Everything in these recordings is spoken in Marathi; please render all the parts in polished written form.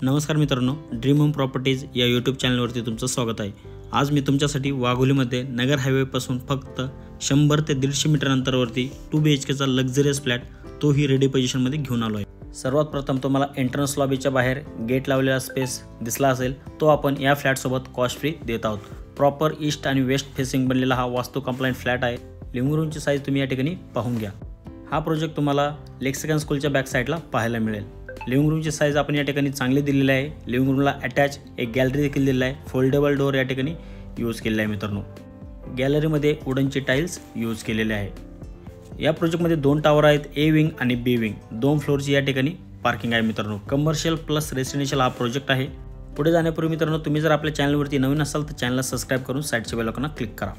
नमस्कार मित्रांनो, ड्रीम होम प्रॉपर्टीज या यूट्यूब चॅनलवरती तुमचं स्वागत आहे। आज मी तुमच्यासाठी वाघोलीमध्ये नगर हायवेपासून फक्त 100 ते 150 मीटर अंतरावरती 2 BHKचा लक्झरियस फ्लॅट तोही रेडी पोझिशनमध्ये घेऊन आलो आहे। सर्वात प्रथम तुम्हाला एंट्रन्स लॉबीच्या बाहेर गेट लावलेला स्पेस दिसला असेल, तो आपण या फ्लॅटसोबत कॉस्ट फ्री देत आहोत। प्रॉपर ईस्ट आणि वेस्ट फेसिंग बनलेला हा वास्तू कंप्लायंट फ्लॅट आहे। लिव्हिंग रूमची साईज तुम्ही या ठिकाणी पाहून घ्या। हा प्रोजेक्ट तुम्हाला लेक्सिकन स्कूलच्या बॅक साईडला पाहायला मिळेल। लिव्हिंग रूमची साईज आपण या ठिकाणी चांगली दिलेली आहे। लिव्हिंग रूमला अटॅच एक गॅलरी देखील दिलेला आहे। फोल्डेबल डोअर या ठिकाणी यूज केलेला आहे मित्रांनो। गॅलरीमध्ये वुडनचे टाइल्स यूज केलेले आहे। या प्रोजेक्टमध्ये 2 टावर आहेत, ए विंग आणि बी विंग। 2 फ्लोअरची या ठिकाणी पार्किंग आहे मित्रांनो। कमर्शियल प्लस रेसिडेन्शियल हा प्रोजेक्ट आहे। पुढे जाण्यापूर्वी मित्रांनो, तुम्ही जर आपल्या चॅनलवरती नवीन असाल तर चॅनलला सबस्क्राइब करून साईडच्या बेल आयकॉनला क्लिक करा।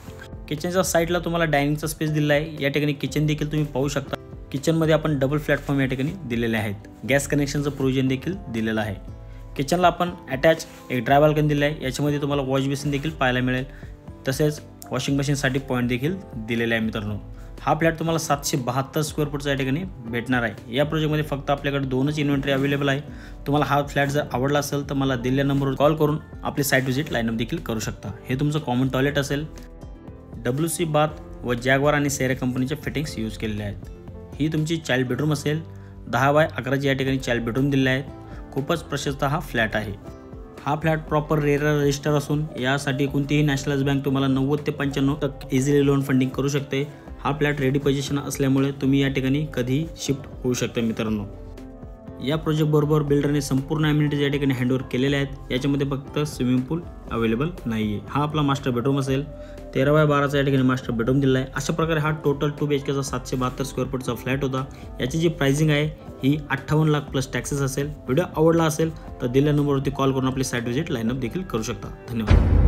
किचनच्या साईडला तुम्हाला डायनिंगचा स्पेस दिला आहे। या ठिकाणी किचन देखील तुम्ही पाहू शकता। किचनमध्ये आपण डबल प्लॅटफॉर्म या ठिकाणी दिलेले आहेत। गॅस कनेक्शनचं प्रोव्हिजन देखील दिलेलं आहे। किचनला आपण अटॅच एक ड्राय बाल्कनी दिलं आहे। याच्यामध्ये तुम्हाला वॉश बेसिन देखील पाहायला मिळेल, तसेच वॉशिंग मशीनसाठी पॉईंट देखील दिलेले आहे मित्रांनो। हा फ्लॅट तुम्हाला 772 स्क्वेअर फूटचा या ठिकाणी भेटणार आहे। या प्रोजेक्टमध्ये फक्त आपल्याकडे 2च इन्व्हेंटरी अवेलेबल आहे। तुम्हाला हा फ्लॅट जर आवडला असेल तर मला दिलेल्या नंबरवर कॉल करून आपली साईट व्हिजिट लाईनअप देखील करू शकता। हे तुमचं कॉमन टॉयलेट असेल। WC बाथ व जॅगवार आणि सेरे कंपनीचे फिटिंग्स यूज केलेले आहेत। ही तुमची चाइल्ड बेडरूम असेल। 10 बाय 11 या ठिकाणी चाइल्ड बेडरूम दिलेले आहेत। खूपच प्रशस्त हा फ्लॅट आहे। हा फ्लॅट प्रॉपर रेरा रजिस्टर असून यासाठी कोणतीही नॅशनलाइज बँक तुम्हाला 90 ते 95% इझिली लोन फंडिंग करू शकते। हा फ्लॅट रेडी पोझिशन असल्यामुळे तुम्ही या ठिकाणी कधीही शिफ्ट होऊ शकता मित्रांनो। या प्रोजेक्ट बरोबर बिल्डरने संपूर्ण अम्युनिटीज या ठिकाणी हँडओव्हर केलेले आहेत। याच्यामध्ये फक्त स्विमिंग पूल अवेलेबल नाही आहे। हा आपला मास्टर बेडरूम असेल। 13 बाय 12चा या ठिकाणी मास्टर बेडरूम दिला आहे। अशा प्रकारे हा टोटल 2 BHKचा 772 स्क्वेअर फूटचा फ्लॅट होता। याची जी प्राइसिंग आहे ही 58 लाख प्लस टॅक्सेस असेल। व्हिडिओ आवडला असेल तर दिलेल्या नंबरवरती कॉल करून आपली साईट व्हिजिट लाईनअप देखील करू शकता। धन्यवाद।